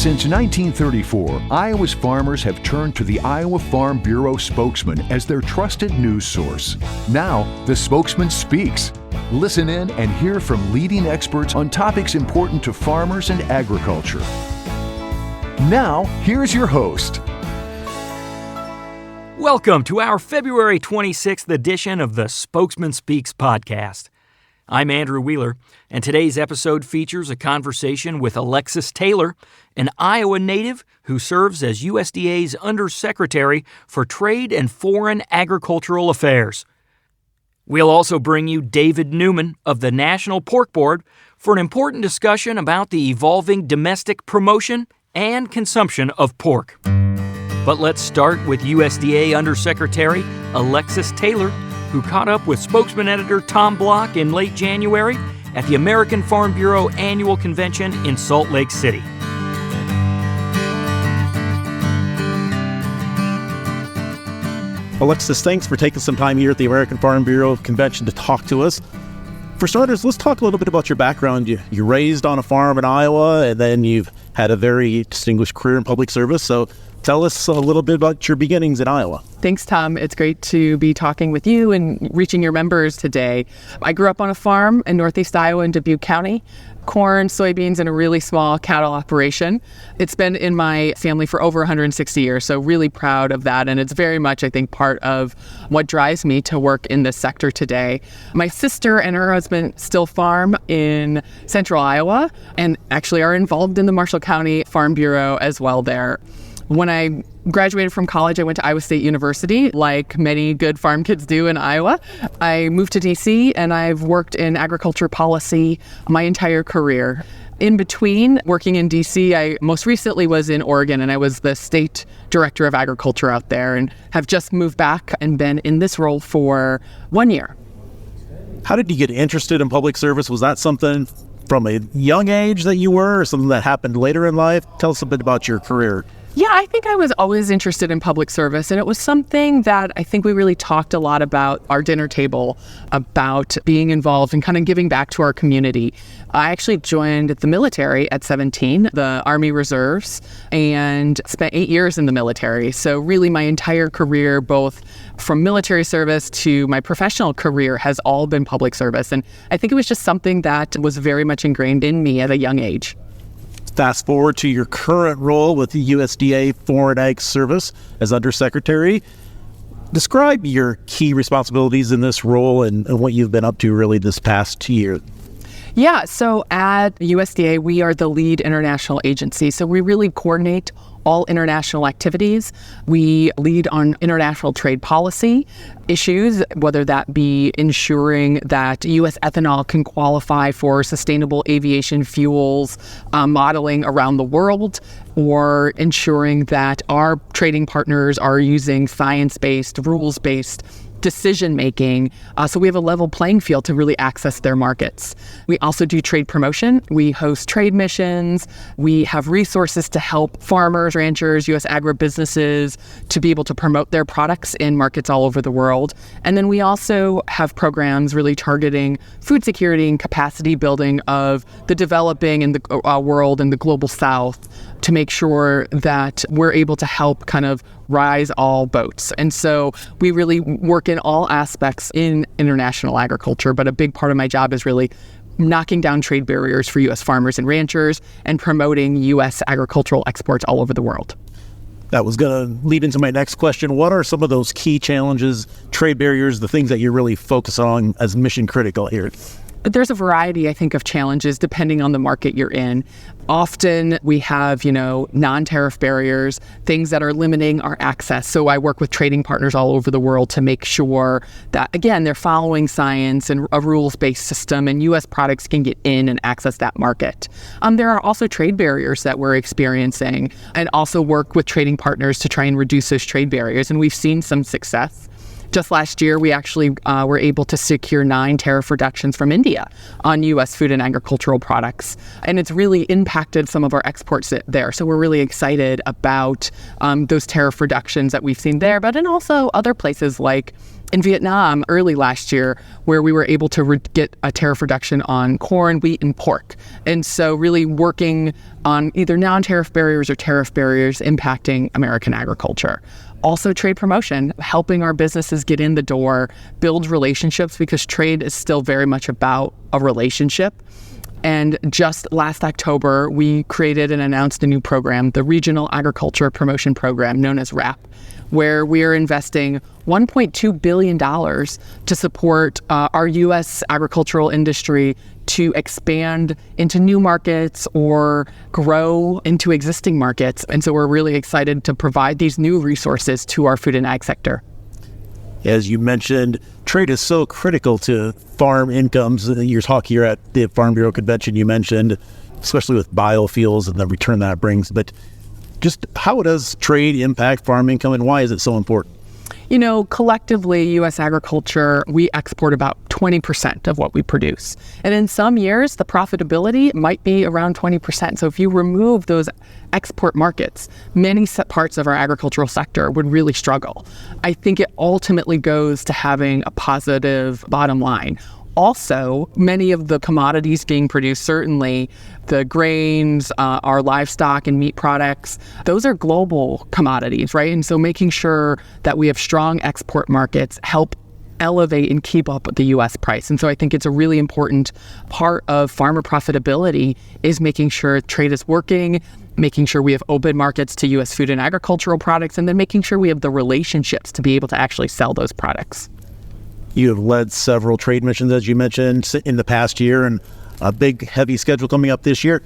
Since 1934, Iowa's farmers have turned to the Iowa Farm Bureau spokesman as their trusted news source. Now, the Spokesman Speaks. Listen in and hear from leading experts on topics important to farmers and agriculture. Now, here's your host. Welcome to our February 26th edition of the Spokesman Speaks podcast. I'm Andrew Wheeler, and today's episode features a conversation with Alexis Taylor, an Iowa native who serves as USDA's Under Secretary for Trade and Foreign Agricultural Affairs. We'll also bring you David Newman of the National Pork Board for an important discussion about the evolving domestic promotion and consumption of pork. But let's start with USDA Under Secretary Alexis Taylor, who caught up with spokesman editor Tom Block in late January at the American Farm Bureau Annual Convention in Salt Lake City. Alexis, thanks for taking some time here at the American Farm Bureau Convention to talk to us. For starters, let's talk a little bit about your background. You're raised on a farm in Iowa, and then you've had a very distinguished career in public service. So tell us a little bit about your beginnings in Iowa. Thanks, Tom. It's great to be talking with you and reaching your members today. I grew up on a farm in northeast Iowa in Dubuque County. Corn, soybeans, and a really small cattle operation. It's been in my family for over 160 years, so really proud of that. And it's very much, I think, part of what drives me to work in this sector today. My sister and her husband still farm in central Iowa and actually are involved in the Marshall County Farm Bureau as well there. When I graduated from college, I went to Iowa State University, like many good farm kids do in Iowa. I moved to DC, and I've worked in agriculture policy my entire career. In between working in DC, I most recently was in Oregon, and I was the state director of agriculture out there, and have just moved back and been in this role for 1 year. How did you get interested in public service? Was that something from a young age that you were, or something that happened later in life? Tell us a bit about your career. Yeah, I think I was always interested in public service, and it was something that I think we really talked a lot about our dinner table, about being involved and kind of giving back to our community. I actually joined the military at 17, the Army Reserves, and spent 8 years in the military. So really my entire career, both from military service to my professional career, has all been public service. And I think it was just something that was very much ingrained in me at a young age. Fast forward to your current role with the USDA Foreign Ag Service as Under Secretary. Describe your key responsibilities in this role and what you've been up to really this past year. Yeah, so at USDA, we are the lead international agency. So we really coordinate all international activities. We lead on international trade policy issues, whether that be ensuring that U.S. ethanol can qualify for sustainable aviation fuels modeling around the world, or ensuring that our trading partners are using science-based, rules-based decision-making, so we have a level playing field to really access their markets. We also do trade promotion. We host trade missions. We have resources to help farmers, ranchers, U.S. agribusinesses to be able to promote their products in markets all over the world. And then we also have programs really targeting food security and capacity building of the developing in the world and the global south to make sure that we're able to help kind of rise all boats. And so we really work in all aspects in international agriculture, but a big part of my job is really knocking down trade barriers for U.S. farmers and ranchers and promoting U.S. agricultural exports all over the world. That was going to lead into my next question. What are some of those key challenges, trade barriers, the things that you really focus on as mission critical here? There's a variety, I think, of challenges depending on the market you're in. Often we have, non-tariff barriers, things that are limiting our access. So I work with trading partners all over the world to make sure that, again, they're following science and a rules-based system, and U.S. products can get in and access that market. There are also trade barriers that we're experiencing, and also work with trading partners to try and reduce those trade barriers. And we've seen some success. Just last year, we actually were able to secure 9 tariff reductions from India on U.S. food and agricultural products. And it's really impacted some of our exports there. So we're really excited about those tariff reductions that we've seen there, but in also other places like in Vietnam early last year, where we were able to get a tariff reduction on corn, wheat, and pork. And so really working on either non-tariff barriers or tariff barriers impacting American agriculture. Also trade promotion, helping our businesses get in the door, build relationships, because trade is still very much about a relationship. And just last October, we created and announced a new program, the Regional Agriculture Promotion Program, known as RAP, where we are investing $1.2 billion to support our U.S. agricultural industry to expand into new markets or grow into existing markets. And so we're really excited to provide these new resources to our food and ag sector. As you mentioned, trade is so critical to farm incomes. Your talk here at the Farm Bureau Convention, you mentioned, especially with biofuels and the return that brings. But just how does trade impact farm income, and why is it so important? You know, collectively, U.S. agriculture, we export about 20% of what we produce. And in some years, the profitability might be around 20%. So if you remove those export markets, many parts of our agricultural sector would really struggle. I think it ultimately goes to having a positive bottom line. Also, many of the commodities being produced, certainly the grains, our livestock and meat products, those are global commodities, right? And so making sure that we have strong export markets help elevate and keep up with the U.S. price. And so I think it's a really important part of farmer profitability is making sure trade is working, making sure we have open markets to U.S. food and agricultural products, and then making sure we have the relationships to be able to actually sell those products. You have led several trade missions, as you mentioned, in the past year, and a big, heavy schedule coming up this year.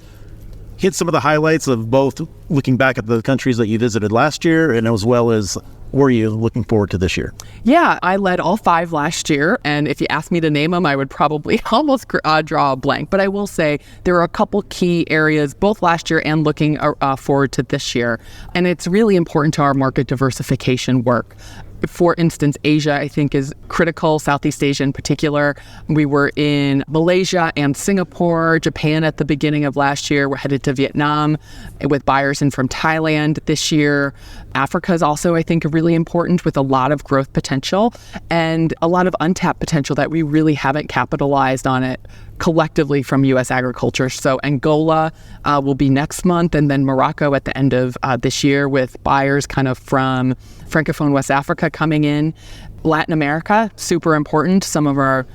Hit some of the highlights of both looking back at the countries that you visited last year, and as well as were you looking forward to this year? Yeah, I led all 5 last year, and if you asked me to name them, I would probably almost draw a blank. But I will say there are a couple key areas, both last year and looking forward to this year, and it's really important to our market diversification work. For instance, Asia, I think, is critical, Southeast Asia in particular. We were in Malaysia and Singapore, Japan at the beginning of last year. We're headed to Vietnam with buyers in from Thailand this year. Africa is also, I think, really important with a lot of growth potential and a lot of untapped potential that we really haven't capitalized on it collectively from U.S. agriculture. So Angola will be next month, and then Morocco at the end of this year, with buyers kind of from Francophone West Africa coming in. Latin America, super important. Some of our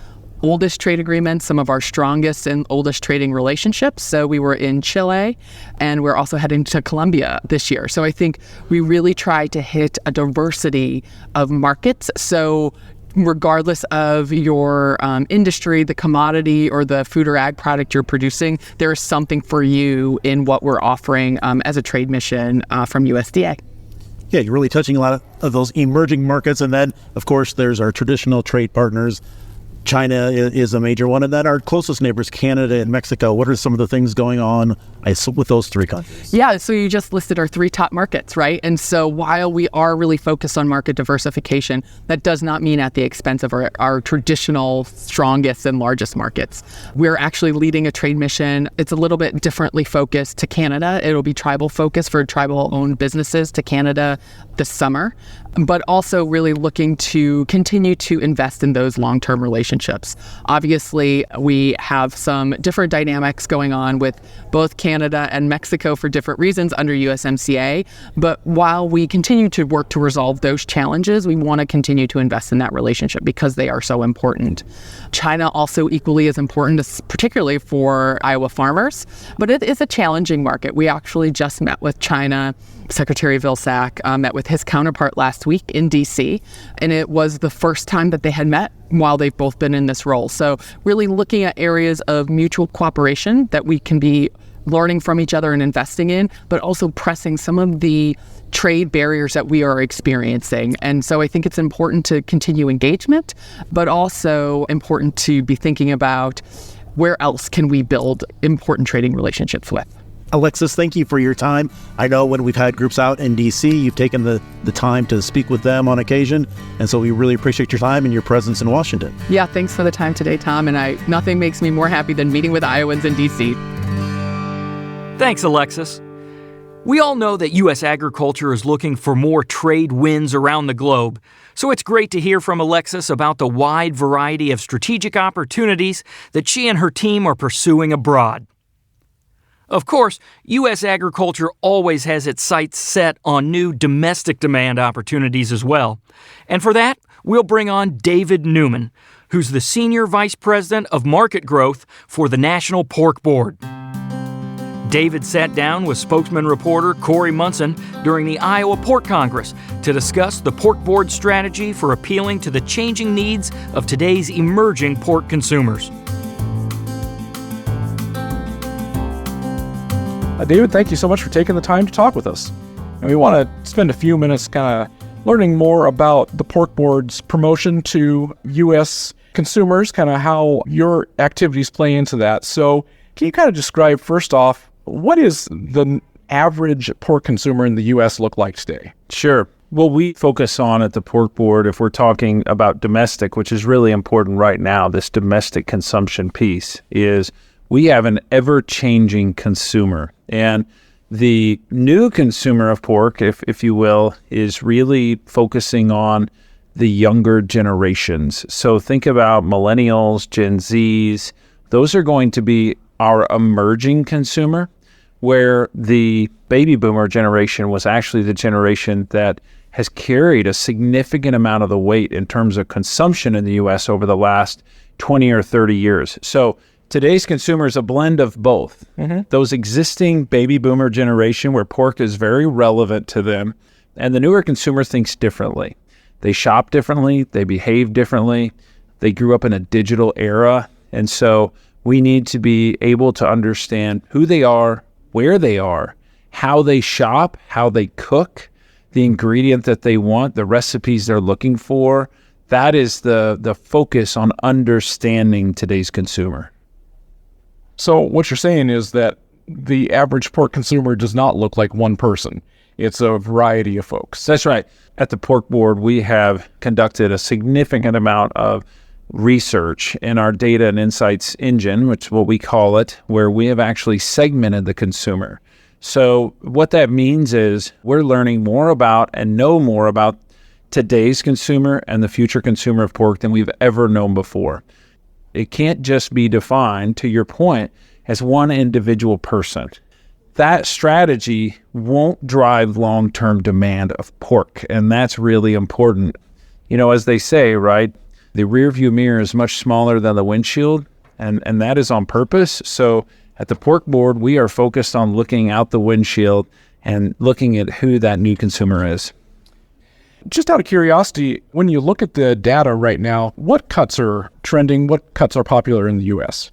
oldest trade agreements, some of our strongest and oldest trading relationships. So we were in Chile, and we're also heading to Colombia this year. So I think we really try to hit a diversity of markets. So regardless of your industry, the commodity, or the food or ag product you're producing, there is something for you in what we're offering as a trade mission from USDA. Yeah, you're really touching a lot of those emerging markets. And then, of course, there's our traditional trade partners. China is a major one, and then our closest neighbors, Canada and Mexico. What are some of the things going on with those 3 countries? Yeah, so you just listed our 3 top markets, right? And so while we are really focused on market diversification, that does not mean at the expense of our traditional strongest and largest markets. We're actually leading a trade mission. It's a little bit differently focused to Canada. It'll be tribal focused for tribal-owned businesses to Canada this summer, but also really looking to continue to invest in those long-term relationships. Obviously, we have some different dynamics going on with both Canada and Mexico for different reasons under USMCA, but while we continue to work to resolve those challenges, we want to continue to invest in that relationship because they are so important. China also equally is important, particularly for Iowa farmers, but it is a challenging market. We actually just met with China. Secretary Vilsack met with his counterpart last week in D.C., and it was the first time that they had met while they've both been in this role. So really looking at areas of mutual cooperation that we can be learning from each other and investing in, but also pressing some of the trade barriers that we are experiencing. And so I think it's important to continue engagement, but also important to be thinking about where else can we build important trading relationships with. Alexis, thank you for your time. I know when we've had groups out in D.C., you've taken the time to speak with them on occasion, and so we really appreciate your time and your presence in Washington. Yeah, thanks for the time today, Tom, and nothing makes me more happy than meeting with Iowans in D.C. Thanks, Alexis. We all know that U.S. agriculture is looking for more trade wins around the globe, so it's great to hear from Alexis about the wide variety of strategic opportunities that she and her team are pursuing abroad. Of course, U.S. agriculture always has its sights set on new domestic demand opportunities as well. And for that, we'll bring on David Newman, who's the Senior Vice President of Market Growth for the National Pork Board. David sat down with spokesman reporter Corey Munson during the Iowa Pork Congress to discuss the Pork Board's strategy for appealing to the changing needs of today's emerging pork consumers. David, thank you so much for taking the time to talk with us. And we want to spend a few minutes kind of learning more about the Pork Board's promotion to U.S. consumers, kind of how your activities play into that. So can you kind of describe, first off, what is the average pork consumer in the U.S. look like today? Sure. What we focus on at the Pork Board, if we're talking about domestic, which is really important right now, this domestic consumption piece, is we have an ever-changing consumer. And the new consumer of pork, if you will, is really focusing on the younger generations. So think about millennials, Gen Zs. Those are going to be our emerging consumer, where the baby boomer generation was actually the generation that has carried a significant amount of the weight in terms of consumption in the U.S. over the last 20 or 30 years. So today's consumer is a blend of both. Those existing baby boomer generation where pork is very relevant to them, and the newer consumer thinks differently. They shop differently, they behave differently, they grew up in a digital era, and so we need to be able to understand who they are, where they are, how they shop, how they cook, the ingredient that they want, the recipes they're looking for. That is the focus on understanding today's consumer. So what you're saying is that the average pork consumer does not look like one person. It's a variety of folks. That's right. At the Pork Board, we have conducted a significant amount of research in our data and insights engine, which is what we call it, where we have actually segmented the consumer. So what that means is we're learning more about and know more about today's consumer and the future consumer of pork than we've ever known before. It can't just be defined, to your point, as one individual person. That strategy won't drive long-term demand of pork, and that's really important. You know, as they say, right, the rear view mirror is much smaller than the windshield, and that is on purpose. So at the Pork Board, we are focused on looking out the windshield and looking at who that new consumer is. Just out of curiosity, when you look at the data right now, what cuts are trending? What cuts are popular in the U.S.?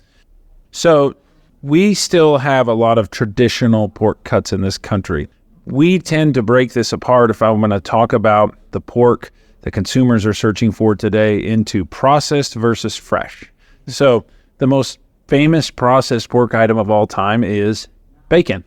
So we still have a lot of traditional pork cuts in this country. We tend to break this apart, if I'm going to talk about the pork the consumers are searching for today, into processed versus fresh. So the most famous processed pork item of all time is bacon,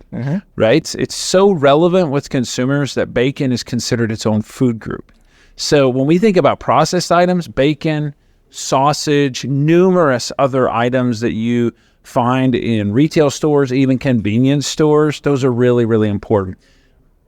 right? It's so relevant with consumers that bacon is considered its own food group. So when we think about processed items, bacon, sausage, numerous other items that you find in retail stores, even convenience stores, those are really, really important.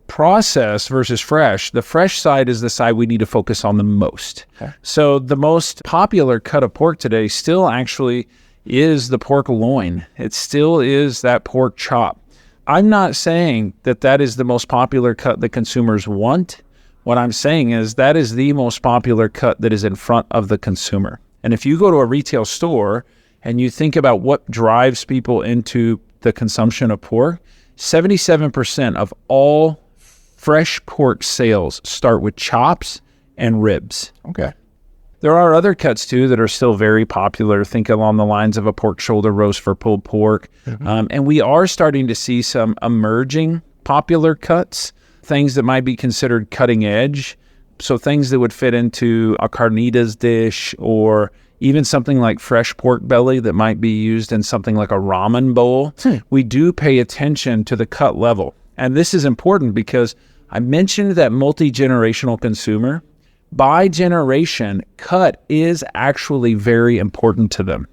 Processed versus fresh, the fresh side is the side we need to focus on the most. So the most popular cut of pork today still actually is the pork loin. It still is that pork chop. I'm not saying that that is the most popular cut that consumers want. What I'm saying is that is the most popular cut that is in front of the consumer. And if you go to a retail store and you think about what drives people into the consumption of pork, 77% of all fresh pork sales start with chops and ribs. Okay. There are other cuts too that are still very popular. Think along the lines of a pork shoulder roast for pulled pork. And we are starting to see some emerging popular cuts, things that might be considered cutting edge. So things that would fit into a carnitas dish, or even something like fresh pork belly that might be used in something like a ramen bowl. We do pay attention to the cut level. And this is important because I mentioned that multi-generational consumer. By generation, cut is actually very important to them.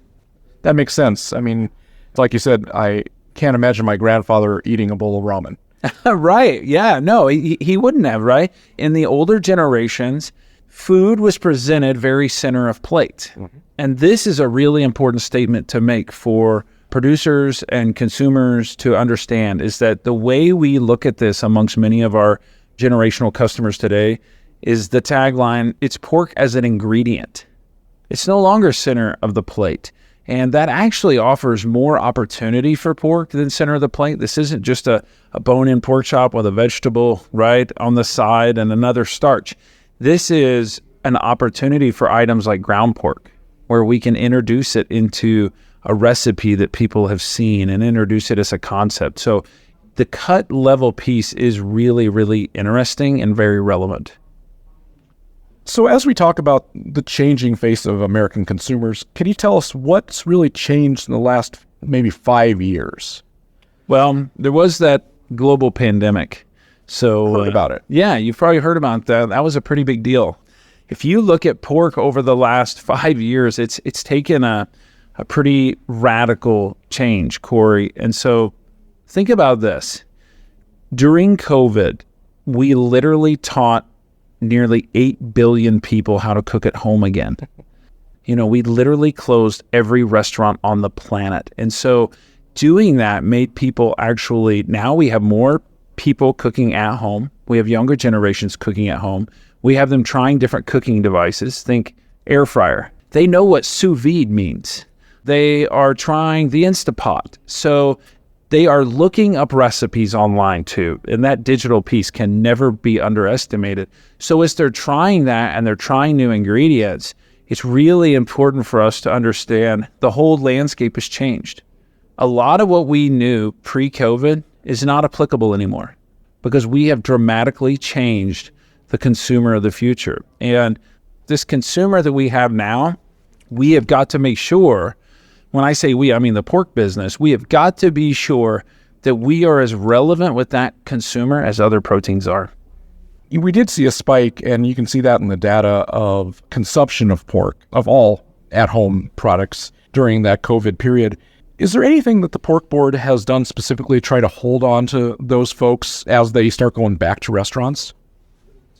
That makes sense. I mean, like you said, I can't imagine my grandfather eating a bowl of ramen. Right. Yeah. No, he wouldn't have, right? In the older generations, food was presented very center of plate. Mm-hmm. And this is a really important statement to make for producers and consumers to understand, is that the way we look at this amongst many of our generational customers today is the tagline, it's pork as an ingredient. It's no longer center of the plate. And that actually offers more opportunity for pork than center of the plate. This isn't just a bone-in pork chop with a vegetable, right, on the side and another starch. This is an opportunity for items like ground pork, where we can introduce it into a recipe that people have seen and introduce it as a concept. So the cut level piece is really, really interesting and very relevant. So as we talk about the changing face of American consumers, can you tell us what's really changed in the last maybe 5 years? Well, there was that global pandemic. So heard about it. Yeah, you've probably heard about that. That was a pretty big deal. If you look at pork over the last 5 years, it's taken a pretty radical change, Corey. And so think about this. During COVID, we literally taught nearly 8 billion people how to cook at home again. We literally closed every restaurant on the planet. And so doing that made people actually, now we have more people cooking at home. We have younger generations cooking at home. We have them trying different cooking devices. Think air fryer. They know what sous vide means. They are trying the Instapot. So they are looking up recipes online too. And that digital piece can never be underestimated. So as they're trying that and they're trying new ingredients, it's really important for us to understand the whole landscape has changed. A lot of what we knew pre-COVID is not applicable anymore because we have dramatically changed the consumer of the future. And this consumer that we have now, we have got to make sure, when I say we, I mean the pork business, we have got to be sure that we are as relevant with that consumer as other proteins are. We did see a spike, and you can see that in the data of consumption of pork, of all at-home products during that COVID period. Is there anything that the Pork Board has done specifically to try to hold on to those folks as they start going back to restaurants?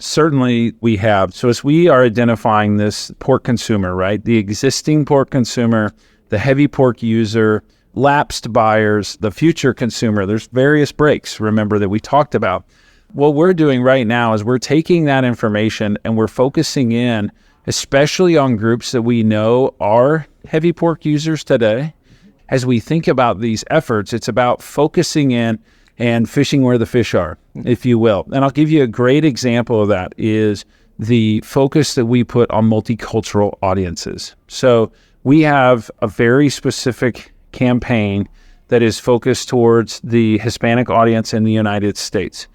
Certainly we have. So as we are identifying this pork consumer, right, the existing pork consumer, the heavy pork user, lapsed buyers, the future consumer, there's various breaks, remember, that we talked about. What we're doing right now is we're taking that information and we're focusing in, especially on groups that we know are heavy pork users today. As we think about these efforts, it's about focusing in and fishing where the fish are, if you will. And I'll give you a great example of that is the focus that we put on multicultural audiences. So we have a very specific campaign that is focused towards the Hispanic audience in the United States.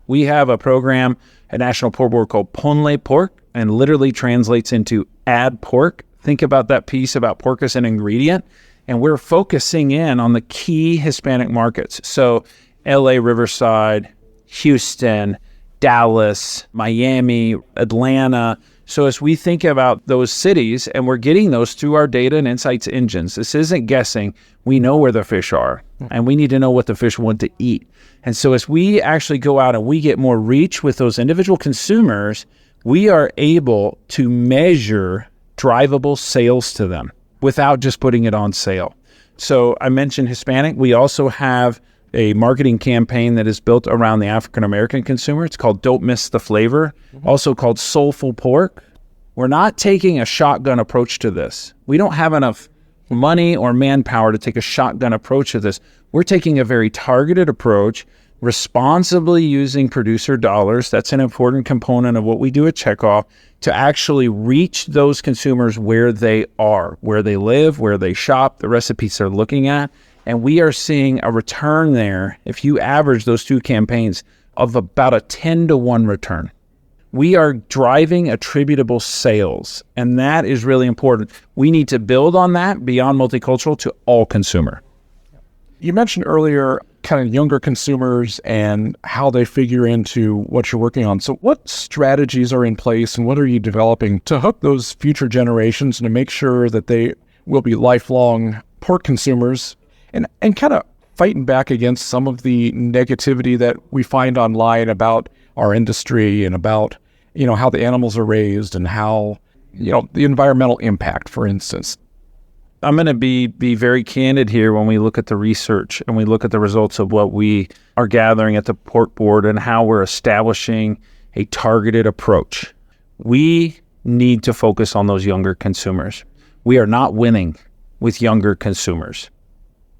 We have a program at National Pork Board called Ponle Pork, and literally translates into add pork. Think about that piece about pork as an ingredient. And we're focusing in on the key Hispanic markets. So LA, Riverside, Houston, Dallas, Miami, Atlanta. So as we think about those cities, and we're getting those through our data and insights engines, this isn't guessing. We know where the fish are, and we need to know what the fish want to eat. And so as we actually go out and we get more reach with those individual consumers, we are able to measure drivable sales to them without just putting it on sale. So I mentioned Hispanic. We also have a marketing campaign that is built around the African-American consumer. It's called Don't Miss the Flavor, also called Soulful Pork. We're not taking a shotgun approach to this. We don't have enough money or manpower to take a shotgun approach to this. We're taking a very targeted approach, responsibly using producer dollars. That's an important component of what we do at Checkoff, to actually reach those consumers where they are, where they live, where they shop, the recipes they're looking at. And we are seeing a return there, if you average those two campaigns, of about a 10-to-1 return. We are driving attributable sales, and that is really important. We need to build on that beyond multicultural to all consumer. You mentioned earlier kind of younger consumers and how they figure into what you're working on. So what strategies are in place and what are you developing to hook those future generations and to make sure that they will be lifelong pork consumers? And kind of fighting back against some of the negativity that we find online about our industry and about, how the animals are raised and how, the environmental impact, for instance? I'm going to be very candid here when we look at the research and we look at the results of what we are gathering at the Pork Board and how we're establishing a targeted approach. We need to focus on those younger consumers. We are not winning with younger consumers.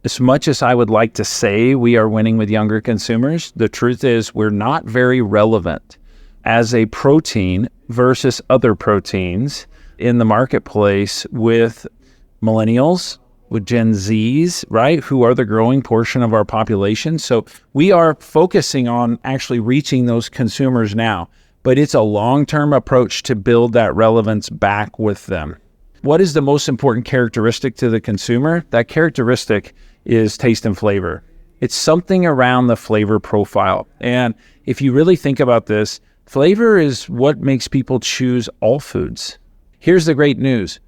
As much as I would like to say we are winning with younger consumers, the truth is we're not very relevant as a protein versus other proteins in the marketplace with millennials, with Gen Zs, right, who are the growing portion of our population. So we are focusing on actually reaching those consumers now, but it's a long-term approach to build that relevance back with them. What is the most important characteristic to the consumer? That characteristic is taste and flavor. It's something around the flavor profile. And if you really think about this, flavor is what makes people choose all foods. Here's the great news.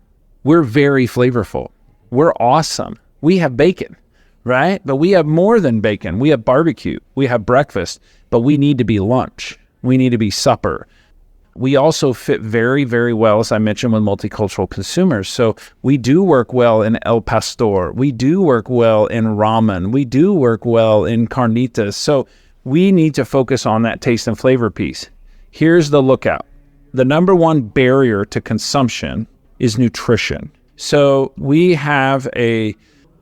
We're very flavorful. We're awesome. We have bacon, right? But we have more than bacon. We have barbecue. We have breakfast, but we need to be lunch. We need to be supper. We also fit very, very well, as I mentioned, with multicultural consumers. So we do work well in El Pastor. We do work well in ramen. We do work well in carnitas. So we need to focus on that taste and flavor piece. Here's the lookout. The number one barrier to consumption is nutrition. So we have a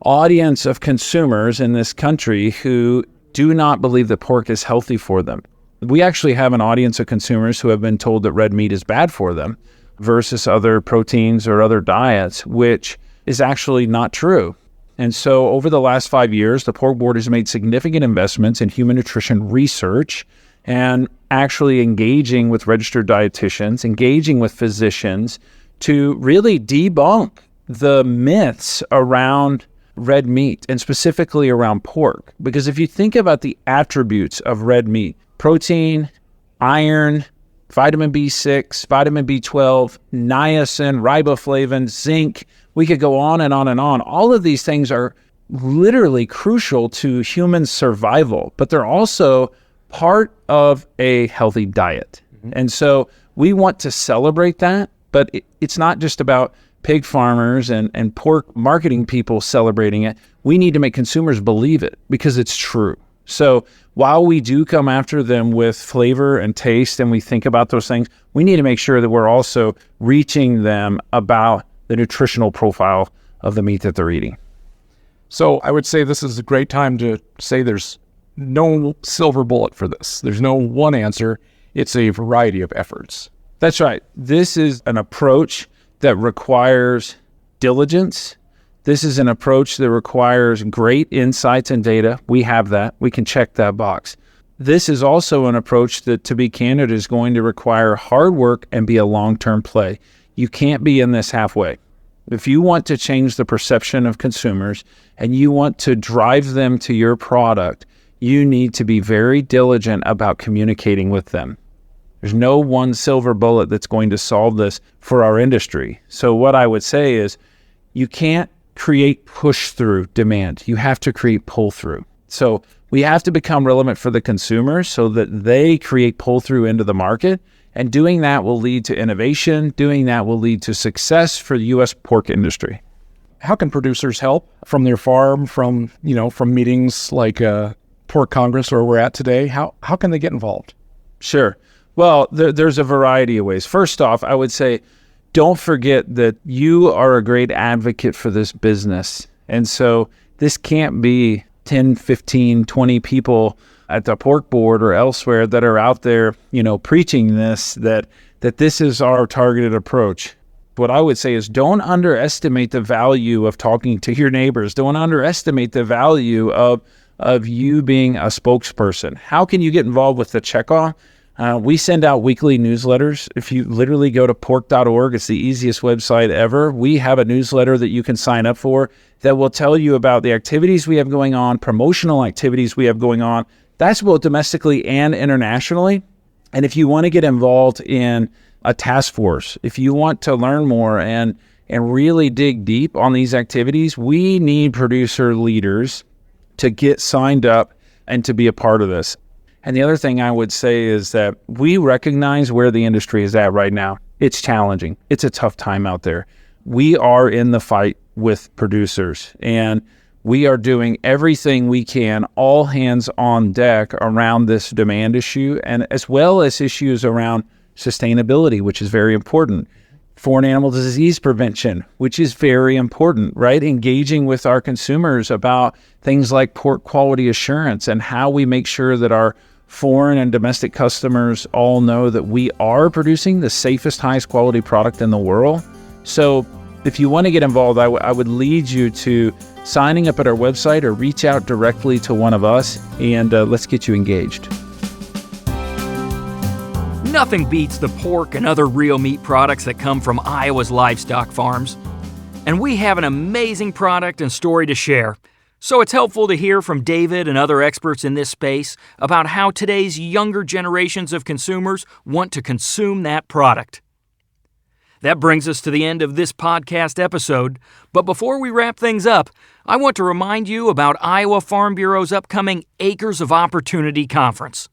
audience of consumers in this country who do not believe that pork is healthy for them. We actually have an audience of consumers who have been told that red meat is bad for them versus other proteins or other diets, which is actually not true. And so over the last 5 years, the Pork Board has made significant investments in human nutrition research and actually engaging with registered dietitians, engaging with physicians to really debunk the myths around red meat and specifically around pork. Because if you think about the attributes of red meat, protein, iron, vitamin B6, vitamin B12, niacin, riboflavin, zinc, we could go on and on and on. All of these things are literally crucial to human survival, but they're also part of a healthy diet. And so we want to celebrate that, but it's not just about pig farmers and pork marketing people celebrating it. We need to make consumers believe it because it's true. So while we do come after them with flavor and taste and we think about those things, we need to make sure that we're also reaching them about the nutritional profile of the meat that they're eating. So I would say this is a great time to say there's no silver bullet for this. There's no one answer. It's a variety of efforts. That's right. This is an approach that requires diligence. This is an approach that requires great insights and data. We have that. We can check that box. This is also an approach that, to be candid, is going to require hard work and be a long-term play. You can't be in this halfway. If you want to change the perception of consumers and you want to drive them to your product, you need to be very diligent about communicating with them. There's no one silver bullet that's going to solve this for our industry. So what I would say is you can't create push-through demand. You have to create pull-through. So we have to become relevant for the consumers so that they create pull-through into the market. And doing that will lead to innovation. Doing that will lead to success for the U.S. pork industry. How can producers help from their farm, from meetings like Pork Congress where we're at today? How can they get involved? Sure. Well, there's a variety of ways. First off, I would say, don't forget that you are a great advocate for this business. And so this can't be 10, 15, 20 people at the Pork Board or elsewhere that are out there, preaching this, that this is our targeted approach. What I would say is don't underestimate the value of talking to your neighbors. Don't underestimate the value of you being a spokesperson. How can you get involved with the checkoff? We send out weekly newsletters. If you literally go to pork.org, it's the easiest website ever. We have a newsletter that you can sign up for that will tell you about the activities we have going on, promotional activities we have going on. That's both domestically and internationally. And if you want to get involved in a task force, if you want to learn more and really dig deep on these activities, we need producer leaders to get signed up and to be a part of this. And the other thing I would say is that we recognize where the industry is at right now. It's challenging. It's a tough time out there. We are in the fight with producers, and we are doing everything we can, all hands on deck around this demand issue, and as well as issues around sustainability, which is very important. Foreign animal disease prevention, which is very important, right? Engaging with our consumers about things like pork quality assurance and how we make sure that our foreign and domestic customers all know that we are producing the safest, highest quality product in the world. So if you want to get involved, I would lead you to signing up at our website or reach out directly to one of us, and let's get you engaged. Nothing beats the pork and other real meat products that come from Iowa's livestock farms. And we have an amazing product and story to share. So it's helpful to hear from David and other experts in this space about how today's younger generations of consumers want to consume that product. That brings us to the end of this podcast episode, but before we wrap things up, I want to remind you about Iowa Farm Bureau's upcoming Acres of Opportunity Conference.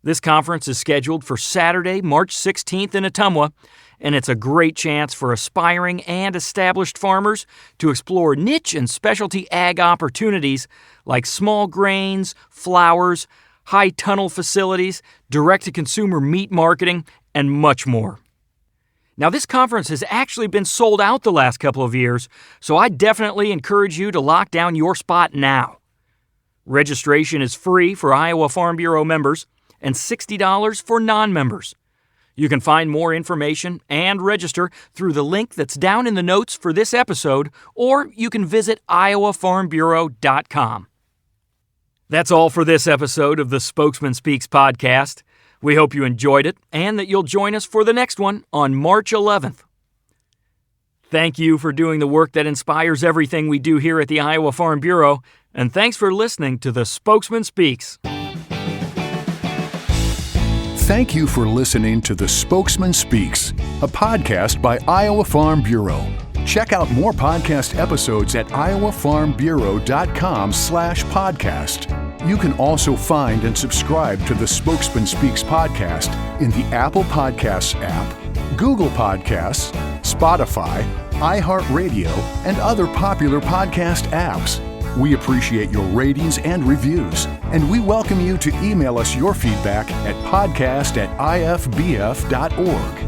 This conference is scheduled for Saturday, March 16th in Ottumwa, and it's a great chance for aspiring and established farmers to explore niche and specialty ag opportunities like small grains, flowers, high tunnel facilities, direct-to-consumer meat marketing, and much more. Now, this conference has actually been sold out the last couple of years, so I definitely encourage you to lock down your spot now. Registration is free for Iowa Farm Bureau members and $60 for non-members. You can find more information and register through the link that's down in the notes for this episode, or you can visit iowafarmbureau.com. That's all for this episode of the Spokesman Speaks podcast. We hope you enjoyed it and that you'll join us for the next one on March 11th. Thank you for doing the work that inspires everything we do here at the Iowa Farm Bureau, and thanks for listening to the Spokesman Speaks. Thank you for listening to The Spokesman Speaks, a podcast by Iowa Farm Bureau. Check out more podcast episodes at iowafarmbureau.com/podcast. You can also find and subscribe to the Spokesman Speaks podcast in the Apple Podcasts app, Google Podcasts, Spotify, iHeartRadio, and other popular podcast apps. We appreciate your ratings and reviews, and we welcome you to email us your feedback at podcast@ifbf.org.